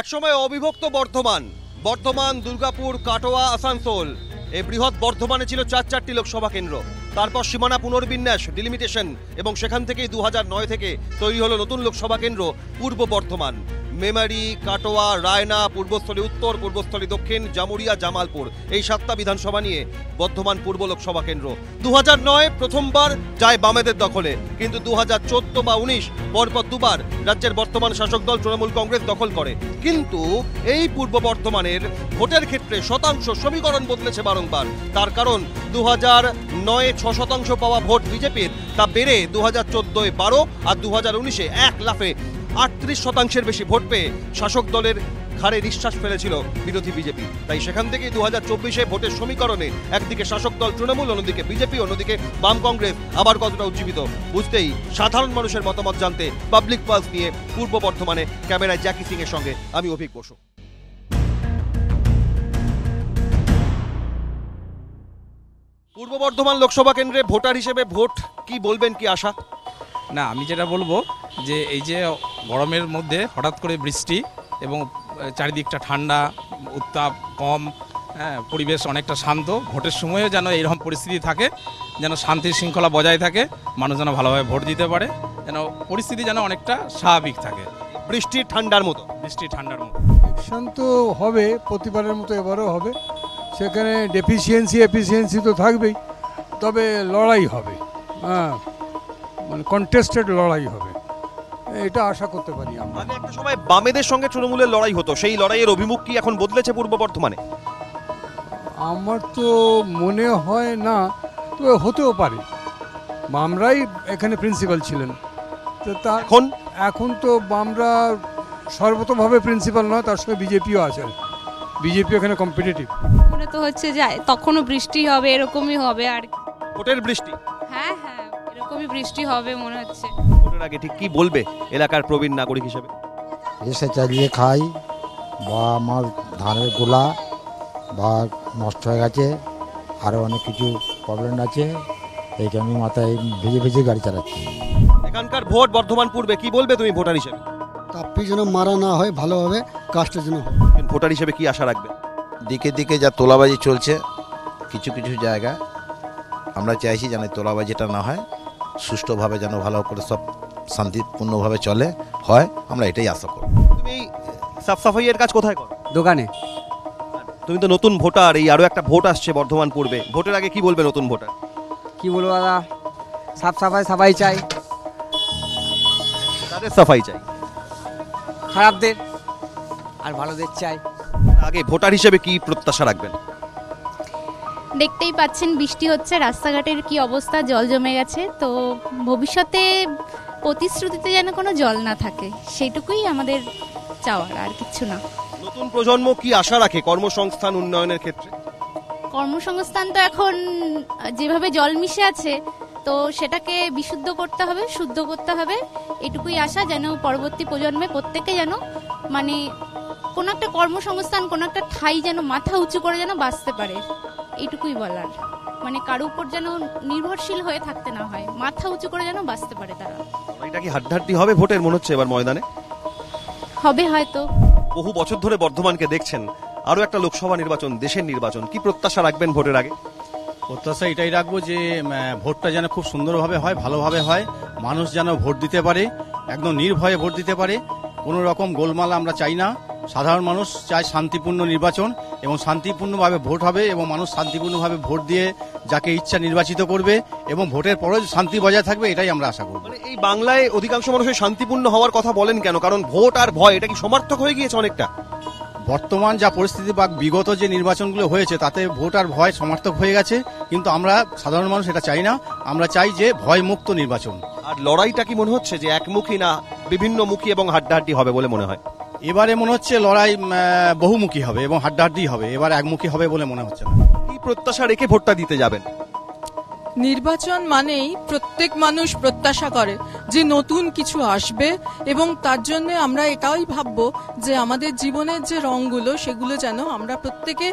একসময় অবিভক্ত বর্ধমান, দুর্গাপুর, কাটোয়া, আসানসোল এই বৃহৎ বর্ধমানে ছিল 4টি লোকসভা কেন্দ্র। তারপর সীমানা পুনর্বিন্যাস, ডিলিমিটেশন, এবং সেখান থেকেই 2009 থেকে তৈরি হলো নতুন লোকসভা কেন্দ্র পূর্ব বর্ধমান। মেমারি, কাটোয়া, রায়না, পূর্বস্থলী উত্তর, পূর্বস্থলী দক্ষিণ, জামুরিয়া, জামালপুর এই 7টা বিধানসভা নিয়ে বর্ধমান পূর্ব লোকসভা কেন্দ্র। 2009 প্রথমবার যায় বামেদের দখলে, কিন্তু 2014 বা 19 পরপর দুবার রাজ্যের বর্তমান শাসক দল তৃণমূল কংগ্রেস দখল করে। কিন্তু এই পূর্ব বর্ধমানের ভোটের ক্ষেত্রে শতাংশ সমীকরণ বদলেছে বারংবার। তার কারণ 2009-এ 6% পাওয়া ভোট বিজেপির, তা বেড়ে 2014-এ 12 আর 2019-এ এক লাফে 38% বেশি ভোট পেয়ে শাসক দলের ঘাড়ে নিঃশ্বাস ফেলেছিল বিরোধী বিজেপি। তাই সেখান থেকেই 2024-এ ভোটের সমীকরণে একদিকে শাসক দল তৃণমূল, অন্যদিকে বিজেপি, অন্যদিকে বাম কংগ্রেস আবার কতটা উজ্জীবিত বুঝতেই সাধারণ মানুষের মতামত জানতে পাবলিক পালস নিয়ে পূর্ব বর্ধমানে ক্যামেরায় জ্যাকি সিং এর সঙ্গে আমি অভিক বসু। পূর্ব বর্ধমান লোকসভা কেন্দ্রে ভোটার হিসেবে ভোট কি বলবেন, কি আশা? না, আমি যেটা বলবো যে এই যে গরমের মধ্যে হঠাৎ করে বৃষ্টি এবং চারিদিকটা ঠান্ডা, উত্তাপ কম, পরিবেশ অনেকটা শান্ত, ভোটের সময়ও যেন এইরকম পরিস্থিতি থাকে, যেন শান্তি শৃঙ্খলা বজায় থাকে, মানুষ যেন ভালোভাবে ভোট দিতে পারে, যেন পরিস্থিতি যেন অনেকটা স্বাভাবিক থাকে, বৃষ্টির ঠান্ডার মতো। ইলেকশন তো হবে, প্রতিবারের মতো এবারও হবে। সেখানে এফিসিয়েন্সি তো থাকবেই, তবে লড়াই হবে, মানে কন্টেস্টেড লড়াই হবে, এটা আশা করতে পারি আমরা। আগে একটা সময় বামেদের সঙ্গে তৃণমূলের লড়াই হতো, সেই লড়াইয়ের অভিমুখ কি এখন বদলেছে পূর্ব বর্ধমানে? আমার তো মনে হয় না, তবে হতেও পারে। বামরাই এখানে প্রিন্সিপাল ছিলেন, তো তা এখন তো বামরা সর্বতভাবে প্রিন্সিপাল নয়, তার সঙ্গে বিজেপিও আছেন, বিজেপি এখানে কম্পিটিটিভ। মনে তো হচ্ছে যে তখনও বৃষ্টি হবে, এরকমই হবে আর ভোটের বৃষ্টি। হ্যাঁ, এরকমই বৃষ্টি হবে মনে হচ্ছে। ভোটের আগে ঠিক কি বলবে এলাকার প্রবীণ নাগরিক হিসেবে? এসে চালিয়ে খাই, বা আমার ধানের গোলা বা নষ্ট হয়ে গেছে, আরও অনেক কিছু প্রবলেম আছে, এই কারণে মাথায় ভিজে গাড়ি চালাচ্ছি। এখানকার ভোট বর্ধমান পূর্বে কি বলবে তুমি ভোটার হিসেবে? তাপ্পি যেন মারা না হয়, ভালোভাবে কাজটা যেন হয়। ভোটার হিসেবে কি আশা রাখবে? দিকে দিকে যা তোলাবাজি চলছে কিছু কিছু জায়গায়, আমরা চাইছি যেন তোলাবাজিটা না হয়, সুষ্ঠুভাবে যেন ভালো করে সব শান্তিপূর্ণভাবে চলে হয়, আমরা এটাই আশা করব। তুমি সাফ সাফাইয়ের কাজ কোথায় করো? দোকানে। তুমি তো নতুন ভোটার, এই আরো একটা ভোট আসছে বর্ধমান পূর্বে, ভোটের আগে কি বলবে নতুন ভোটার? কি বলবো দাদা, সাফ সাফাই চাই। তাদের সাফাই চাই, খারাপদের আর ভালোদের চাই। আগে ভোটার হিসেবে কি প্রত্যাশা রাখবেন? দেখতেই পাচ্ছেন বৃষ্টি হচ্ছে, রাস্তাঘাটের কি অবস্থা, জল জমে গেছে। তো ভবিষ্যতে প্রতিশ্রুতিতে যেন কোনো জল না থাকে, সেইটুকুই আমাদের চাওয়ার, আর কিছু না। নতুন প্রজন্ম কি আশা রাখে কর্মসংস্থান উন্নয়নের ক্ষেত্রে? কর্মসংস্থান তো এখন যেভাবে জল মিশে আছে, তো সেটাকে বিশুদ্ধ করতে হবে, শুদ্ধ করতে হবে, এটুকুই আশা, যেন পরবর্তী প্রজন্মে প্রত্যেকে যেন মানে কোনো একটা কর্মসংস্থান, কোনো একটা ঠাই যেন মাথা উঁচু করে যেন বাঁচতে পারে, এইটুকুই বলার। মানে কারো উপর যেন নির্ভরশীল হয়ে থাকতে না হয়, মাথা উঁচু করে যেন বাঁচতে পারে তারা। এটা কি হাড্ডাহাড্ডি হবে ভোটের মনে হচ্ছে এবার ময়দানে? হবে হয়তো। বহু বছর ধরে বর্ধমানকে দেখছেন, আরো একটা লোকসভা নির্বাচন, দেশের নির্বাচন, কি প্রত্যাশা রাখবেন ভোটের আগে? প্রত্যাশা এটাই রাখবো যে ভোটটা যেন খুব সুন্দরভাবে হয়, ভালোভাবে হয়, মানুষ যেন ভোট দিতে পারে, একদম নির্ভয়ে ভোট দিতে পারে, কোনো রকম গোলমাল আমরা চাই না। সাধারণ মানুষ চায় শান্তিপূর্ণ নির্বাচন, এবং শান্তিপূর্ণভাবে ভোট হবে, এবং মানুষ শান্তিপূর্ণভাবে ভোট দিয়ে যাকে ইচ্ছা নির্বাচিত করবে, এবং ভোটের পরেও শান্তি বজায় থাকবে, এটাই আমরা আশা করব। মানে এই বাংলায় অধিকাংশ মানুষের শান্তিপূর্ণ হওয়ার কথা বলেন কেন? কারণ ভোট আর ভয় এটা কি সমার্থক হয়ে গিয়েছে অনেকটা? বর্তমান যা পরিস্থিতি বা বিগত যে নির্বাচনগুলো হয়েছে তাতে ভোট আর ভয় সমার্থক হয়ে গেছে, কিন্তু আমরা সাধারণ মানুষ এটা চাই না। আমরা চাই যে ভয়মুক্ত নির্বাচন। আর লড়াইটা কি মনে হচ্ছে যে একমুখী না বিভিন্নমুখী এবং হাড্ডাহাড্ডি হবে বলে মনে হয়? এবারে মনে হচ্ছে লড়াই বহুমুখী হবে এবং হাড্ডাহাড্ডি হবে, এবার একমুখী হবে বলে মনে হচ্ছে না। কি প্রত্যাশা রেখে ভোটটা দিতে যাবেন? নির্বাচন মানেই প্রত্যেক মানুষ প্রত্যাশা করে যে নতুন কিছু আসবে, এবং তার জন্য আমরা এটাই ভাববো যে আমাদের জীবনের যে রঙগুলো সেগুলো যেন আমরা প্রত্যেকে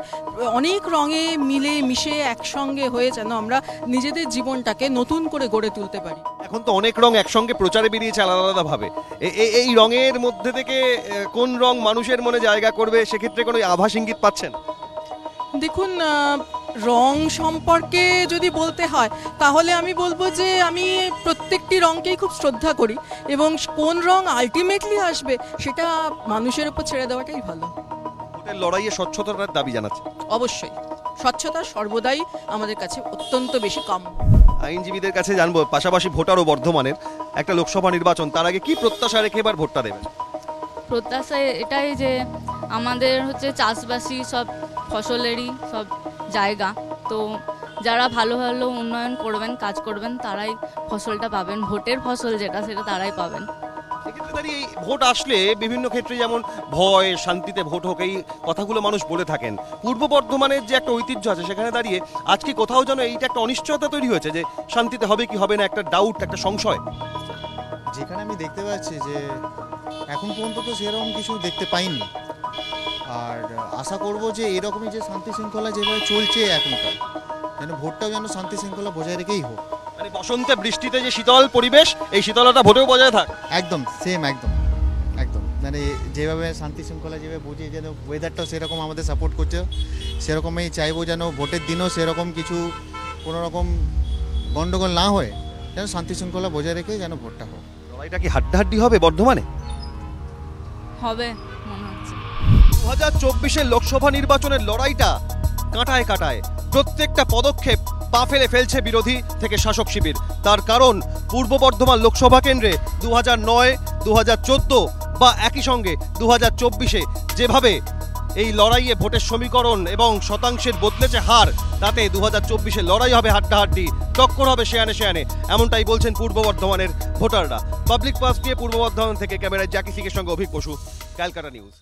অনেক রঙে মিলে মিশে একসঙ্গে হয়ে যেন আমরা নিজেদের জীবনটাকে নতুন করে গড়ে তুলতে পারি। এখন তো অনেক রং একসঙ্গে প্রচারে বেরিয়েছে আলাদা আলাদা ভাবে, এই রঙের মধ্যে থেকে কোন রং মানুষের মনে জায়গা করবে সেক্ষেত্রে কোনো আভাস ইঙ্গিত পাচ্ছেন? দেখুন, রং সম্পর্কে যদি বলতে হয় তাহলে আমি বলবো যে আমি প্রত্যেকটি রঙকেই খুব শ্রদ্ধা করি, এবং কোন রং আলটিমেটলি আসবে সেটা মানুষের উপর ছেড়ে দেওয়াটাই ভালো। ভোটের লড়াইয়ে স্বচ্ছতার দাবি জানাচ্ছে। অবশ্যই স্বচ্ছতা সর্বদাই আমাদের কাছে অত্যন্ত বেশি কাম্য। আইনজীবীদের কাছে জানবো, পাশাপাশি ভোটারও বর্ধমানের একটা লোকসভা নির্বাচন, তার আগে কি প্রত্যাশা রেখে এবার ভোটটা দেবেন? প্রত্যাশা এটাই যে আমাদের হচ্ছে চাষবাসী সব ফসলেরই সব জায়গা, তো যারা ভালো ভালো উন্নয়ন করবেন, কাজ করবেন, তারাই ফসলটা পাবেন, ভোটের ফসল যেটা সেটা তারাই পাবেন। সেক্ষেত্রে দাঁড়িয়ে এই ভোট আসলে বিভিন্ন ক্ষেত্রে যেমন ভয়, শান্তিতে ভোট হোক, এই কথাগুলো মানুষ বলে থাকেন। পূর্ব বর্ধমানের যে একটা ঐতিহ্য আছে সেখানে দাঁড়িয়ে আজকে কোথাও যেন এইটা একটা অনিশ্চয়তা তৈরি হয়েছে যে শান্তিতে হবে কি হবে না, একটা ডাউট, একটা সংশয়। যেখানে আমি দেখতে পাচ্ছি যে এখন পর্যন্ত তো সেরকম কিছু দেখতে পাইনি, আর আশা করব যে এরকমই যে শান্তি শৃঙ্খলা যেভাবে চলছে এখনকার, যেন ভোটটাও যেন শান্তি শৃঙ্খলা বজায় রেখেই হোক। মানে বসন্তে বৃষ্টিতে যে শীতল পরিবেশ, এই শীতলতা ভোটেও বজায় থাক। একদম সেম, একদম একদম মানে যেভাবে শান্তি শৃঙ্খলা যেভাবে বুঝিয়ে যেন ওয়েদারটাও সেরকম আমাদের সাপোর্ট করছে, সেরকমই চাইবো যেন ভোটের দিনও সেরকম কিছু কোনো রকম গণ্ডগোল না হয়ে যেন শান্তি শৃঙ্খলা বজায় রেখে যেন ভোটটা হোক। লড়াইটা কি হাড্ডাহাড্ডি হবে বর্ধমানে? হবে মনে হচ্ছে। 2024 লোকসভা নির্বাচনের লড়াইটা কাঁটায় কাঁটায়, প্রত্যেকটা পদক্ষেপ পা ফেলে ফেলছে বিরোধী থেকে শাসক শিবির। তার কারণ পূর্ব বর্ধমান লোকসভা কেন্দ্রে 2009, 2014 বা একই সঙ্গে 2024 যেভাবে এই লড়াইয়ে ভোটের সমীকরণ এবং শতাংশের বদলেছে হার, তাতে 2024 লড়াই হবে হাড্ডাহাড্ডি, টক্কর হবে শেয়ানে শেয়ানে, এমনটাই বলছেন পূর্ব বর্ধমানের ভোটাররা। পাবলিক পাস নিয়ে পূর্ব বর্ধমান থেকে ক্যামেরায় জ্যাকি সিংয়ের সঙ্গে অভিক বসু, ক্যালকাটা নিউজ।